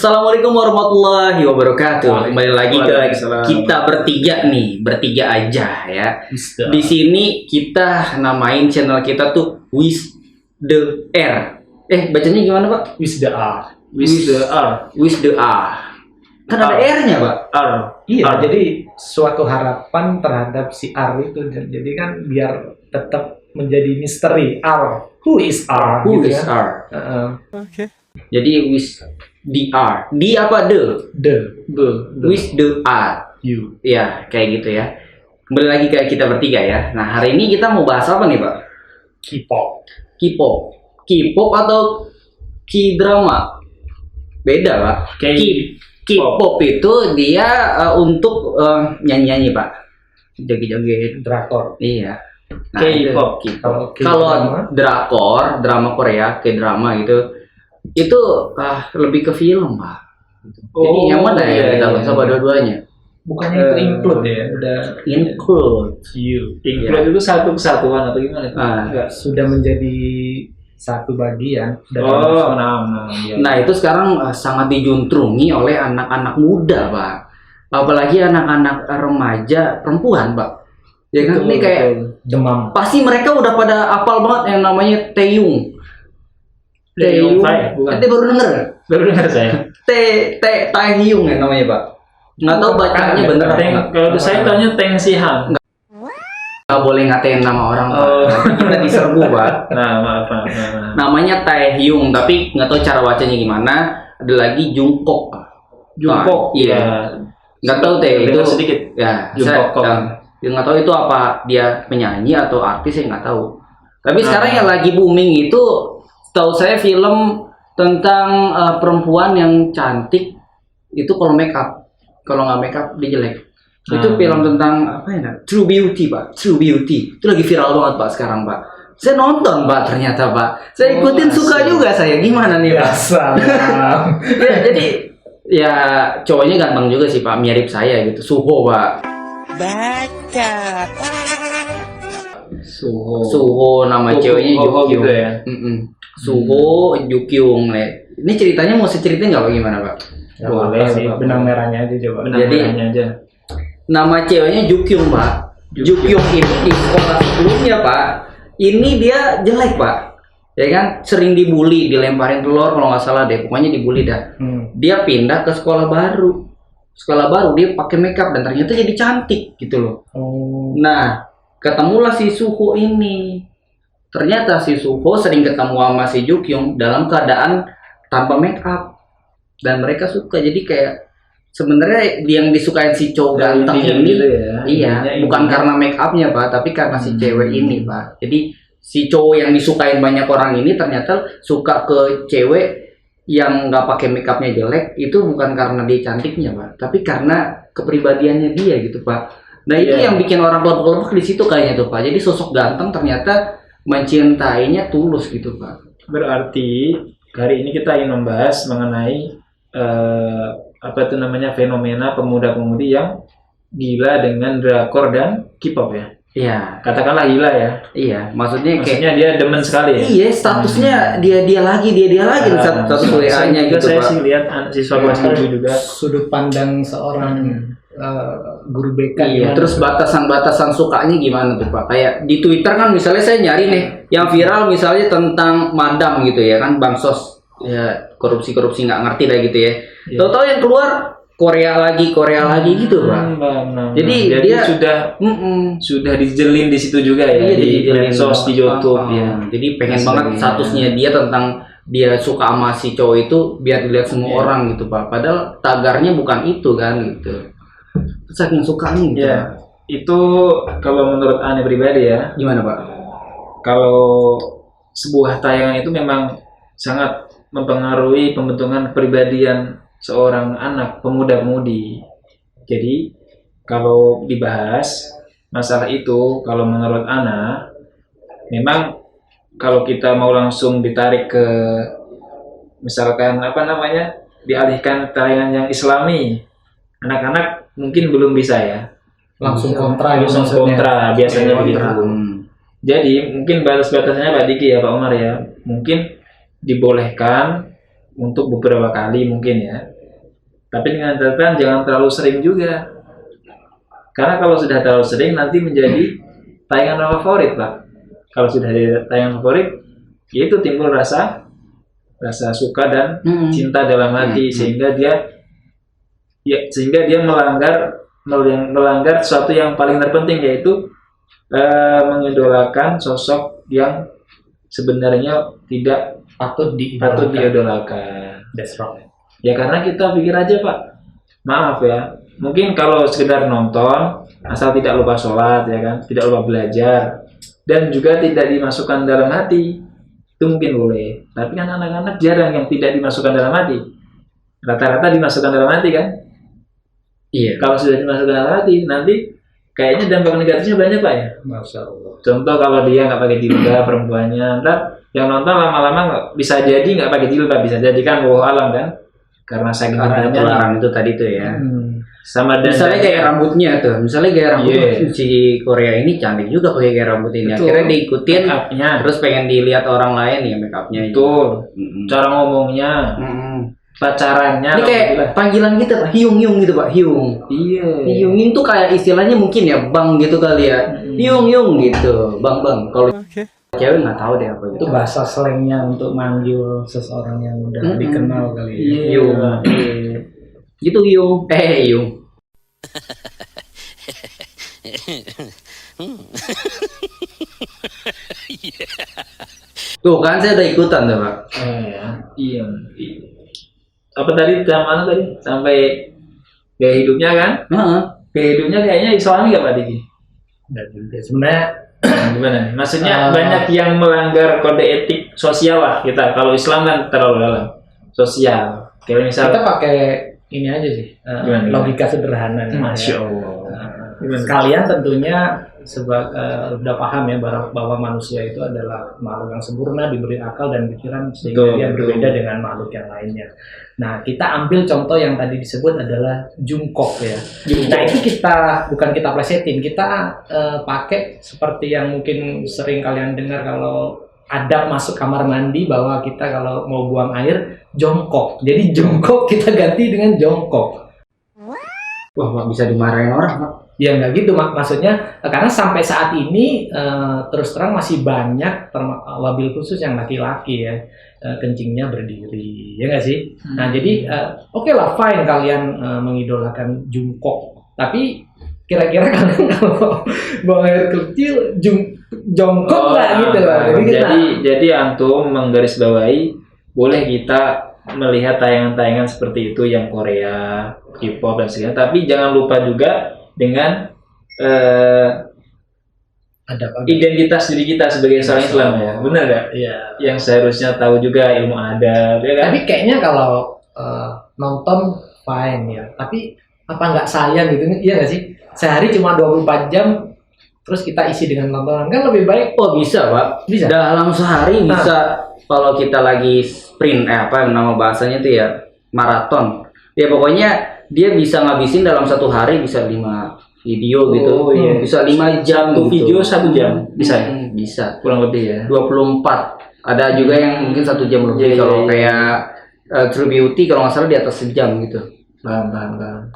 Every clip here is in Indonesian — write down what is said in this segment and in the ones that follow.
Assalamualaikum warahmatullahi wabarakatuh. Kembali lagi ke Waalaikumsalam. kita bertiga aja ya. Bisa. Di sini kita namain channel kita tuh With the R. Bacanya gimana, Pak? With the R. With the R. Kan ada R. R-nya, Pak. R. Iya, R. jadi suatu harapan terhadap si R itu. Jadi kan biar tetap menjadi misteri. R. Who is R? Who gitu is ya. R? Heeh. Jadi with the R. D apa the? With the R. You. Ya, kayak gitu ya. Kembali lagi ke kita bertiga ya. Nah, hari ini kita mau bahas apa nih, Pak? K-pop. K-pop. K-pop atau K-drama? Beda, Pak. K-pop itu dia untuk nyanyi-nyanyi, Pak. Joget-joget. Drakor. Iya. Nah, K-pop. itu Kalau Kalau K-drama, drama Korea, K-drama itu lebih ke film, Pak. Jadi yang mana ya kita bahas apa dua-duanya? bukannya itu include ya, udah Include. Include itu satu kesatuan atau gimana? Enggak. sudah menjadi satu bagian. Oh, nah. Iya. Nah, itu sekarang sangat dijuntrungi oleh anak-anak muda, Pak. Apalagi anak-anak remaja perempuan, Pak. Ya kan, ini kayak demam. pasti mereka udah pada apal banget yang namanya Taeyong. Taeyong, bukan. Nanti baru denger. Baru dengar saya. Taeyong ya namanya, Pak. Nggak tahu bacanya bener apa enggak. Kalau saya tanya Teng Sihan. Nggak boleh ngatain nama orang, Pak. Oh. Kita diserbu, Pak. Nah, maaf. Namanya Taehyung, tapi nggak tahu cara bacanya gimana. Ada lagi Jungkook, Pak. Jungkook. Iya. Nggak tahu itu Dengar sedikit. ya. Jungkook. Nggak tahu itu apa dia penyanyi atau artis, saya nggak tahu. Tapi Nah. sekarang yang lagi booming itu, tahu saya film tentang perempuan yang cantik itu kalau make up, kalau nggak make up dia jelek. Itu film tentang apa ya? True Beauty, Pak. True Beauty itu lagi viral banget, Pak, sekarang, Pak. Saya nonton, Pak, ternyata, Pak. Saya ikutin, suka juga saya. Gimana nih, Pak? Ya, jadi ya cowoknya ganteng juga sih, Pak, mirip saya gitu. Suho, Pak. Suho nama ceweknya Suho Jukyung. gitu ya? Suho Jukyung. Ini ceritanya mau saya ceritain nggak, bagaimana, Pak? Ya, boleh sih, benang merahnya aja coba. Jadi aja. nama ceweknya Jukyung, Pak. Jukyung itu di sekolah sebelumnya, Pak, ini dia jelek, Pak. Ya kan, sering dibully, dilemparin telur kalau nggak salah deh. Pokoknya dibully dah. Dia pindah ke sekolah baru. Sekolah baru dia pakai makeup dan ternyata jadi cantik gitu loh. Nah, ketemulah si Suho ini. Ternyata si Suho sering ketemu sama si Jukyung dalam keadaan tanpa makeup. Dan mereka suka. Jadi kayak sebenarnya yang disukain si cowok ganteng ini gitu ya. iya, Intinya bukan karena make upnya, Pak, tapi karena si cewek ini, Pak. Jadi si cowok yang disukain banyak orang ini ternyata suka ke cewek yang nggak pakai make upnya jelek, itu bukan karena dia cantiknya, Pak, tapi karena kepribadiannya dia gitu, Pak. Nah, itu yang bikin orang kelompok-kelompok di situ kayaknya tuh, Pak. Jadi sosok ganteng ternyata mencintainya tulus gitu, Pak. Berarti hari ini kita ingin membahas mengenai fenomena pemuda-pemudi yang gila dengan drakor dan K-pop ya. Iya. Katakanlah gila ya. Iya, maksudnya kayak dia demen sekali ya. iya, statusnya dia lagi status WA-nya gitu, saya Pak. sih lihat siswa kelas 7 juga. Sudut pandang seorang guru BK. Iya, gimana? terus batasan-batasan sukanya gimana tuh, Pak? Kayak di Twitter kan misalnya saya nyari nih yang viral misalnya tentang madam gitu ya kan, bansos ya, korupsi nggak ngerti dah gitu ya. Tahu-tahu yang keluar Korea lagi gitu, Pak. Jadi dia sudah dijelin di situ juga ya. Iya, di dijelin medsos, di YouTube ya. Jadi pengen banget statusnya dia tentang dia suka sama si cowok itu biar dilihat semua orang gitu, Pak. Padahal tagarnya bukan itu kan gitu. Saking sukanya gitu. Ya, itu kalau menurut Ane pribadi ya. Gimana, Pak? Kalau sebuah tayangan itu memang sangat mempengaruhi pembentukan kepribadian seorang anak pemuda-pemudi. Jadi kalau dibahas masalah itu, kalau menurut Ana, memang kalau kita mau langsung ditarik ke misalkan dialihkan tayangan yang Islami, anak-anak mungkin belum bisa ya. Langsung kontra gitu Langsung maksudnya. kontra biasanya begitu. Hmm. Jadi mungkin batas-batasnya Pak Diki ya, Pak Umar ya, mungkin dibolehkan untuk beberapa kali mungkin ya. Tapi dengan catatan jangan terlalu sering juga. Karena kalau sudah terlalu sering nanti menjadi tayangan favorit, Pak. Kalau sudah ada tayangan favorit, itu timbul rasa suka dan cinta dalam hati, sehingga dia melanggar sesuatu yang paling terpenting, yaitu mengidolakan sosok yang sebenarnya tidak patut diidolakan. That's right. Ya karena kita pikir aja, Pak, maaf ya, mungkin kalau sekedar nonton asal tidak lupa sholat, ya kan, tidak lupa belajar, dan juga tidak dimasukkan dalam hati, itu mungkin boleh. Tapi kan anak-anak jarang yang tidak dimasukkan dalam hati, rata-rata dimasukkan dalam hati kan. Iya. Kalau sudah dimasukkan dalam hati, nanti kayaknya dampak negatifnya banyak, Pak ya. Masya Allah. Contoh kalau dia nggak pakai jilbab perempuannya, ntar yang nonton lama-lama bisa jadi nggak pakai jilbab, bisa jadi kan wallahu alam kan, karena saking Karena cintanya larang itu tadi tuh ya. sama dan Misalnya kayak rambutnya tuh, misalnya kayak rambut si Korea ini cantik juga pakai kayak rambut ini. Betul. Akhirnya diikutin, make-upnya, terus pengen dilihat orang lain ya make upnya. betul, cara ngomongnya, pacarannya. Ini kayak panggilan kita Pak, hiung gitu Pak, hiung. Iya. Hiung itu kayak istilahnya mungkin ya bang gitu kali ya. Hiung gitu, bang. Kalau cewek nggak tahu deh apa gitu. Itu bahasa slangnya untuk manggil seseorang yang udah dikenal kali ya. Iya. Hiung. Gitu hiung. Hiung. Tuh kan saya udah ikutan tuh Pak. Iya. Apa tadi mana tadi? Sampai gaya hidupnya kan? Gaya hidupnya kayaknya Islami nggak Pak Diki? Dan juga sebenarnya Gimana nih? Maksudnya banyak yang melanggar kode etik sosial lah kita. Kalau Islam kan terlalu dalam sosial. Kayak misal kita pakai ini aja sih, logika sederhana nih. Masya Allah. Kalian tentunya udah paham ya bahwa manusia itu adalah makhluk yang sempurna, diberi akal dan pikiran sehingga dia berbeda dengan makhluk yang lainnya. Nah, kita ambil contoh yang tadi disebut adalah jungkok ya. Nah, itu bukan kita plesetin, kita pakai seperti yang mungkin sering kalian dengar kalau ada masuk kamar mandi bahwa kita kalau mau buang air jongkok. Jadi jongkok kita ganti dengan jongkok. Wah, Pak, bisa dimarahin orang Pak. Ya nggak gitu maksudnya, karena sampai saat ini terus terang masih banyak wabil khusus yang laki-laki ya kencingnya berdiri, ya nggak sih? Nah jadi oke lah, fine kalian mengidolakan jungkok, tapi kira-kira kalian kalau buang air kecil jongkok nggak gitu lah? Jadi antum menggarisbawahi boleh kita melihat tayangan-tayangan seperti itu yang Korea, K-pop dan sebagainya, tapi jangan lupa juga dengan identitas diri kita sebagai seorang Islam ya, benar gak? Iya. Yang seharusnya tahu juga ilmu adab, ya kan? Tapi kayaknya kalau nonton fine ya, tapi apa nggak sayang gitu, iya nggak sih? Sehari cuma 24 jam, terus kita isi dengan nontonan, kan lebih baik. Oh bisa Pak, Bisa. dalam sehari bisa. Kalau kita lagi sprint, apa nama bahasanya itu ya, maraton. Ya pokoknya dia bisa ngabisin dalam satu hari bisa 5 video gitu. Iya. Bisa 5 jam Satu gitu. video 1 jam bisa ya? Bisa. Kurang lebih ya. 24. Ada juga yang mungkin 1 jam lebih. Kalau kayak True Beauty kalau nggak salah di atas 1 jam gitu. Paham.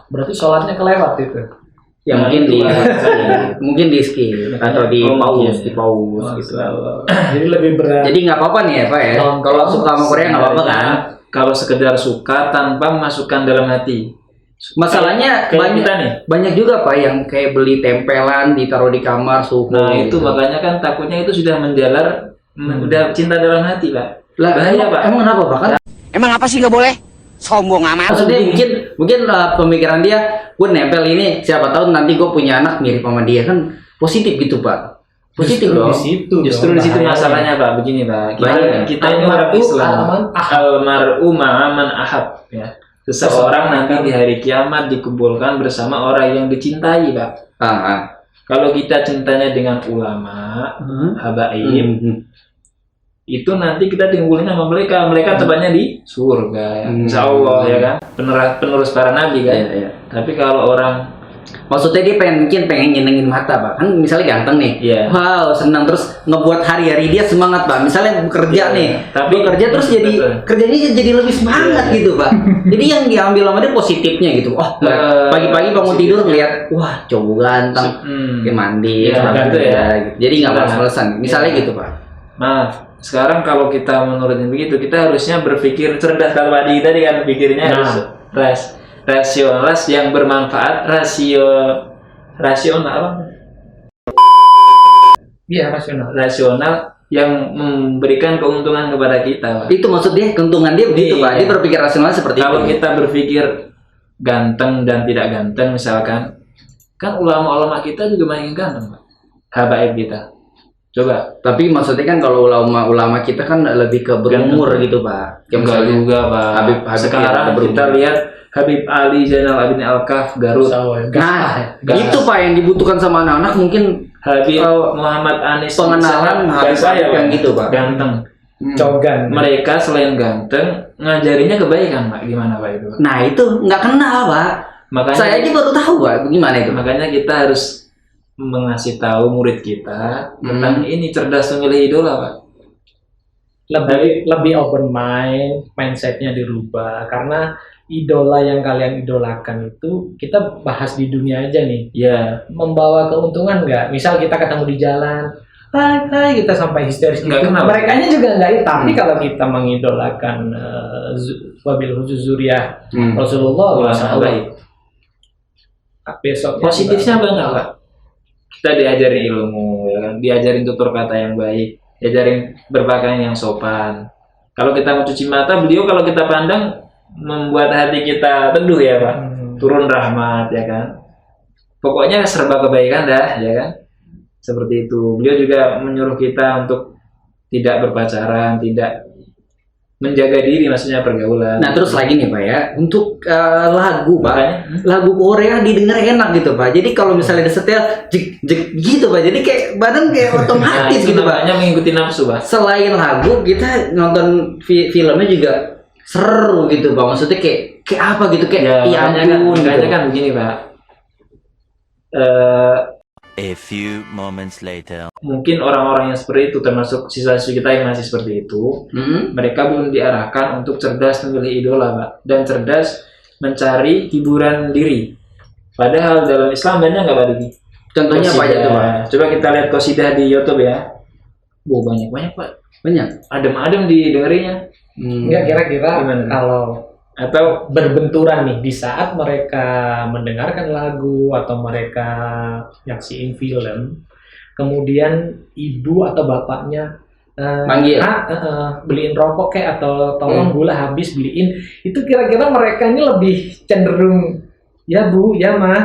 Berarti sholatnya kelewat itu. Ya Nah, mungkin itu mungkin di skip atau di pause, gitu. Jadi lebih berat. Jadi nggak apa-apa nih ya Pak ya. Kalau suka sama Korea nggak apa-apa kan? Kalau sekedar suka tanpa memasukkan dalam hati. Masalahnya Kayak banyak kita nih. banyak juga Pak yang kayak beli tempelan ditaruh di kamar suhu. Nah itu gitu. makanya kan takutnya itu sudah menjalar, udah cinta dalam hati Pak. Lah, Bahaya Pak. Emang kenapa Pak? Kan Emang apa sih nggak boleh? Sombong amat. maksudnya mungkin pemikiran dia, gue nempel ini siapa tahu nanti gue punya anak mirip sama dia, kan positif gitu Pak. Positif Justru dong. di situ. Justru dong di situ bahayanya. masalahnya Pak. Begini Pak. Kita ini orang Almar'u Islam. ma'aman ahab. Almar'u ma'aman ahab. Ya. Seseorang nanti di hari kiamat dikumpulkan bersama orang yang dicintai Pak. Kalau kita cintanya dengan ulama, habaib, itu nanti kita dikumpulin sama mereka tempatnya di surga ya. Insya Allah ya kan, penerus para nabi kan. Tapi kalau orang Maksudnya dia pengen nyenengin mata, Pak. Kan misalnya ganteng nih. Iya. Wow, senang terus ngebuat hari-hari dia semangat, Pak. Misalnya bekerja Iya. nih. Tapi bekerja terus jadi betul. kerjanya jadi lebih semangat Iya. gitu, Pak. Jadi yang diambil sama dia positifnya gitu. Oh, pagi-pagi bangun tidur ngeliat, wah, cowok ganteng. Kayak mandi, Iya, semangat gitu ya. gitu. Jadi nggak Nah, males-malesan. Misalnya iya. gitu, Pak. Maaf, sekarang kalau kita menurutin begitu, kita harusnya berpikir cerdas. Kalau tadi kan pikirnya Nah. harus rasional yang bermanfaat, rasional apa? Iya, rasional. Rasional yang memberikan keuntungan kepada kita, Pak. Itu maksudnya keuntungan dia begitu, Pak. Iya. Dia berpikir rasional seperti Kalau itu. kita berpikir ganteng dan tidak ganteng misalkan, kan ulama-ulama kita juga makin ganteng, Pak. Habaib kita. Coba. Tapi maksudnya kan kalau ulama kita kan lebih ke berumur Ganteng. gitu, Pak. Kayak Enggak misalnya juga, Pak. Habib Sekarang yang berumur. kita lihat Habib Ali Zainal Abidin Al-Kaf Garut. Nah, Gas. itu Pak yang dibutuhkan sama anak-anak mungkin Habib Kalau Muhammad Anis pengenalan Habib Habib yang gitu, Pak. Ganteng. Cogan. Mereka selain ganteng ngajarinya kebaikan, Pak. Gimana, Pak, itu, Pak? Nah, itu nggak kenal, Pak. Makanya Saya aja baru tahu, Pak. Gimana itu? makanya kita harus mengasih tahu murid kita tentang ini, cerdas memilih idola, Pak. Lebih open mind, mindsetnya dirubah karena idola yang kalian idolakan itu kita bahas di dunia aja nih, Ya, membawa keuntungan nggak? Misal kita ketemu di jalan, hai kita sampai histeris Nggak gitu. kenal. Mereka juga nggak, tapi kalau kita mengidolakan wabil khusus zuriyah Rasulullah ulama Masya Allah, baik. besoknya Positifnya banyak, Pak. Kita diajarin ilmu, ya kan? Diajarin tutur kata yang baik, diajarin berpakaian yang sopan. Kalau kita mau cuci mata, beliau kalau kita pandang membuat hati kita teduh, ya, Pak. Turun rahmat, ya kan. Pokoknya serba kebaikan dah, ya kan. Seperti itu. Beliau juga menyuruh kita untuk tidak berpacaran, tidak menjaga diri, maksudnya pergaulan. Nah, terus lagi nih, Pak ya. Untuk lagu, Pak. Makanya, Lagu Korea didengar enak gitu, Pak. Jadi kalau misalnya disetel jek jek gitu, Pak. Jadi kayak badan kayak nah, otomatis itu gitu, Pak. namanya mengikuti nafsu, Pak. Selain lagu, kita nonton filmnya juga seru gitu, Pak. Maksudnya kayak apa gitu, kayak ya ampun makanya gitu. kan begini, Pak. A few moments later. Mungkin orang-orang yang seperti itu, termasuk siswa-siswi kita yang masih seperti itu, mereka belum diarahkan untuk cerdas memilih idola, Pak, dan cerdas mencari hiburan diri. Padahal dalam Islam banyak nggak, Pak Diki? Contohnya apa aja tuh, Pak? Coba kita lihat qasidah di YouTube ya. Banyak, Pak. Banyak. Adem-adem didengerinya. Enggak, kira-kira Gimana? kalau Atau berbenturan nih di saat mereka mendengarkan lagu atau mereka nyaksiin film, kemudian ibu atau bapaknya Manggil. beliin rokok kayak atau tolong gula habis beliin, itu kira-kira mereka ini lebih cenderung ya Bu, ya Ma,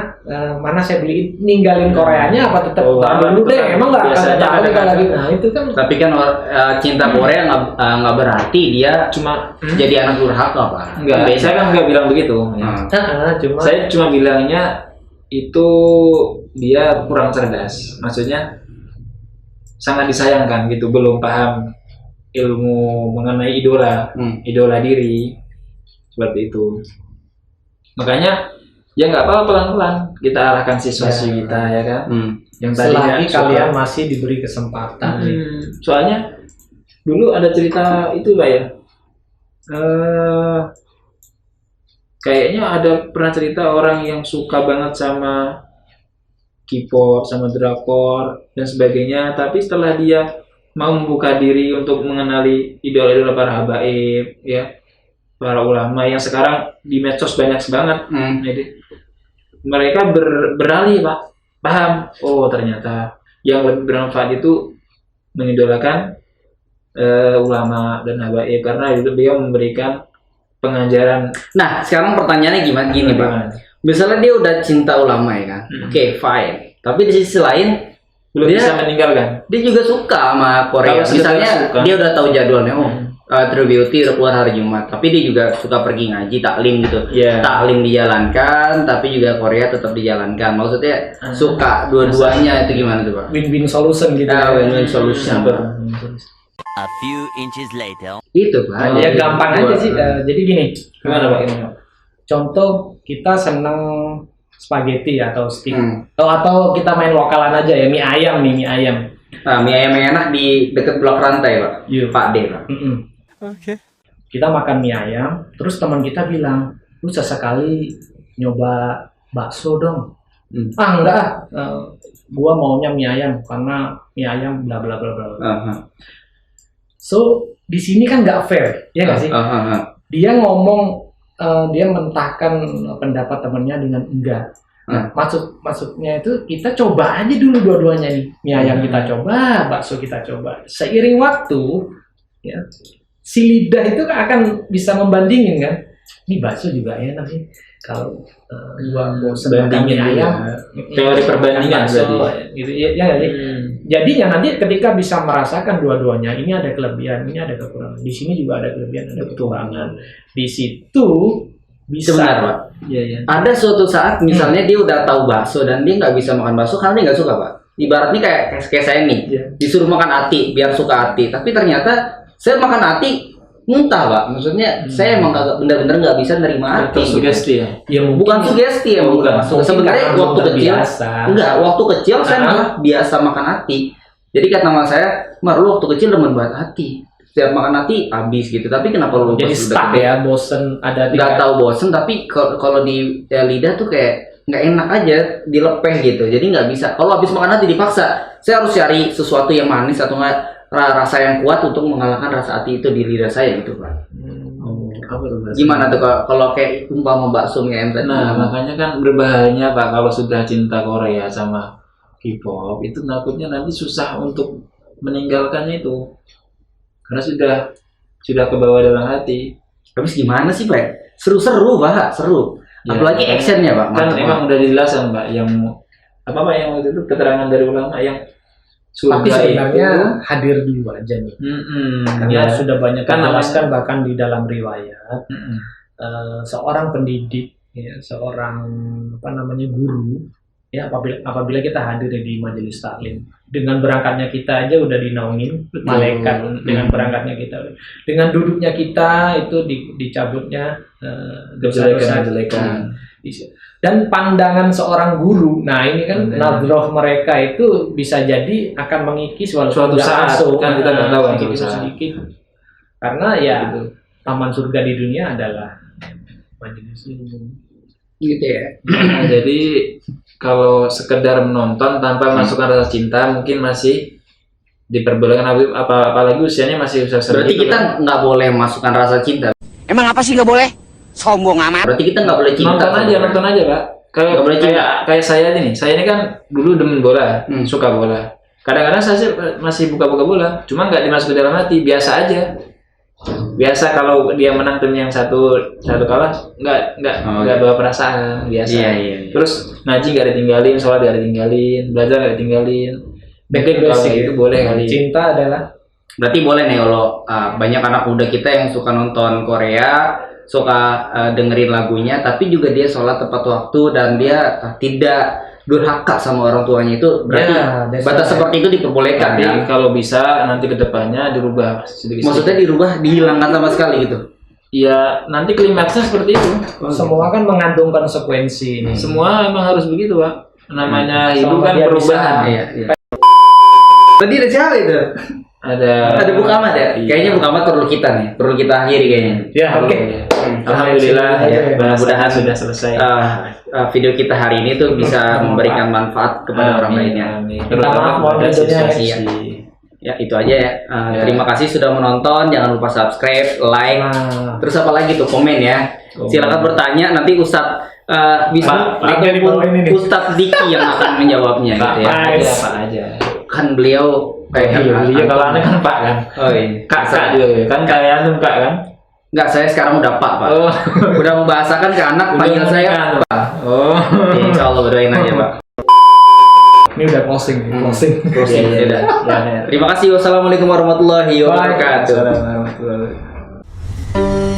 mana saya beliin, ninggalin Koreanya apa tetap dulu deh, tetap. emang nggak Biasanya tahu kalau kadang-kadang. lagi, nah itu kan Tapi kan cinta Korea nggak berarti dia cuma jadi anak durhaka, Pak. enggak, saya kan nggak bilang begitu. Ya. cuma Saya cuma bilangnya itu dia kurang cerdas. Maksudnya sangat disayangkan gitu, belum paham ilmu mengenai idola diri seperti itu. Makanya ya nggak apa-apa, pelan-pelan kita arahkan siswa-siswi kita, ya kan. Yang tadinya selagi suka- kalian masih diberi kesempatan nih. Soalnya dulu ada cerita itu, Pak ya. Kayaknya ada pernah cerita orang yang suka banget sama K-pop, sama drakor dan sebagainya, tapi setelah dia mau membuka diri untuk mengenali idola-idola para habaib, ya, para ulama yang sekarang di medsos banyak banget. Jadi mereka beralih, Pak, paham, oh ternyata yang lebih bermanfaat itu mengidolakan ulama dan habaib, karena itu dia memberikan pengajaran. Nah, sekarang pertanyaannya gini, Pak. Misalnya dia udah cinta ulama ya kan, oke, fine. Tapi di sisi lain Belum dia bisa meninggalkan. dia juga suka sama Korea. Kalau sekedar Misalnya suka. dia udah tahu jadwalnya, True Beauty udah keluar hari Jumat, tapi dia juga suka pergi ngaji, taklim gitu. Iya. Taklim dijalankan, tapi juga Korea tetap dijalankan. Maksudnya suka dua-duanya, itu gimana tuh, Pak? Win-win solution gitu. Win-win solution. A few inches later. Itu, Pak. Ya gampang aja sih. Jadi gini, Gimana, Pak? Gimana? contoh kita seneng spaghetti atau steak. Atau kita main lokalan aja ya, mie ayam nih, mie ayam. Nah, mie ayam yang enak di dekat blok rantai, Pak. Iya. Pak D, Pak. Oke. Kita makan mie ayam, terus teman kita bilang, lu sesekali nyoba bakso dong. Enggak, gua maunya mie ayam karena mie ayam bla bla bla bla. So di sini kan nggak fair, ya nggak sih? Dia ngomong, dia mentahkan pendapat temannya dengan enggak. Nah, maksudnya itu kita coba aja dulu dua-duanya nih. Mie ayam kita coba, bakso kita coba. Seiring waktu, ya, si lidah itu akan bisa membandingin kan. Ini bakso juga enak sih. Kalau gua bosan makan mie ayam, teori perbandingan berarti. Gitu ya nggak sih? Jadinya nanti ketika bisa merasakan dua-duanya, ini ada kelebihan, ini ada kekurangan. Di sini juga ada kelebihan, ada kekurangan. Di situ bisa. Sebentar, Pak. Iya. Ada suatu saat misalnya dia udah tahu bakso dan dia nggak bisa makan bakso karena dia nggak suka, Pak. Ibaratnya kayak saya nih, disuruh makan ati biar suka ati, tapi ternyata saya makan ati muntah, Pak. Maksudnya saya emang bener-bener nggak bisa nerima ati. Sugesti ya? Ya Bukan sugesti, emang bukan. Sebenarnya waktu kecil, waktu kecil saya malah biasa makan ati. Jadi kata mama saya, Mar, lu waktu kecil demen banget ati. Setiap makan ati habis gitu. Tapi kenapa lu jadi stuck ya, bosen ada nggak tahu bosen, tapi kalau di lidah tuh kayak nggak enak aja, dilepeh gitu. Jadi nggak bisa. Kalau habis makan ati dipaksa, saya harus cari sesuatu yang manis atau nggak rasa yang kuat untuk mengalahkan rasa ati itu di lidah saya gitu, Pak. Gimana tuh kalau kayak umpama bakso mie ayam tadi? Nah, makanya kan berbahayanya, Pak, kalau sudah cinta Korea sama K-pop itu takutnya nanti susah untuk meninggalkannya itu. Karena sudah ke bawah dalam hati. Habis gimana sih, Pak? Seru-seru, Pak, seru. Ya, apalagi actionnya, Pak. Kan emang udah dijelasin, Pak, yang yang waktu itu keterangan dari ulama yang tapi sebenarnya hadir dulu aja nih. Karena sudah banyak dijelaskan bahkan di dalam riwayat. Seorang pendidik, ya, seorang guru, ya apabila kita hadir di majelis taklim, dengan berangkatnya kita aja udah dinaungin malaikat. Dengan berangkatnya kita, dengan duduknya kita itu dicabutnya kejelekan. Dan pandangan seorang guru, nah ini kan nadroh mereka itu bisa jadi akan mengikis suatu saat kan kita nggak tahu sedikit. Karena ya taman surga di dunia adalah majelis ilmu. Gitu ya. Nah, jadi kalau sekedar menonton tanpa masukkan rasa cinta mungkin masih diperbolehkan, apalagi usianya masih usia segitu. Berarti kita nggak boleh masukkan rasa cinta. Emang apa sih nggak boleh? Sombong amat. Berarti kita nggak boleh cinta. Nonton aja, Pak. Kayak saya ini. Saya ini kan dulu demen bola, suka bola. Kadang-kadang saya masih buka-buka bola, cuma nggak dimasukin dalam hati, biasa aja. Biasa kalau dia menang tim yang satu kalah, nggak bawa perasaan, biasa. Iya. Terus ngaji nggak ditinggalin, sholat nggak ditinggalin, belajar nggak ditinggalin. Mungkin kalau itu boleh kali. Cinta adalah. Berarti boleh nih kalau banyak anak muda kita yang suka nonton Korea, suka dengerin lagunya, tapi juga dia sholat tepat waktu dan dia tidak durhaka sama orang tuanya, itu berarti batas seperti itu diperbolehkan. Tapi ya? kalau bisa nanti kedepannya dirubah sedikit. Maksudnya dirubah, dihilangkan sama sekali gitu? Ya nanti klimaksnya seperti itu. Semua kan mengandung konsekuensi. Semua emang harus begitu, Pak. Namanya hidup kan perubahan. Iya. Tadi ada siapa itu? Ada Bukamat ya? Kayaknya Bukamat perlu kita nih, perlu kita akhiri kayaknya. Ya, oke. Alhamdulillah ya, mudah-mudahan sudah selesai. Video kita hari ini tuh bisa memberikan manfaat kepada orang lainnya. Terutama kepada siswa. Ya itu aja ya. Terima kasih sudah menonton. Jangan lupa subscribe, like, terus apa lagi tuh, komen ya. Silakan bertanya, nanti Ustadz Ustadz Diki yang akan menjawabnya gitu ya. Pak aja. Kan beliau iya kalau aneh kan Pak kan. Oh iya. Kak juga kan kayak antum Kak kan. Enggak, saya sekarang udah Pak. Oh. Udah membahasakan ke anak, panggil saya Pak. Oh. Insya Allah berdoain aja Pak. Ini udah closing. Ya. Terima kasih. Wassalamualaikum warahmatullahi wabarakatuh. Waalaikumsalam warahmatullahi wabarakatuh.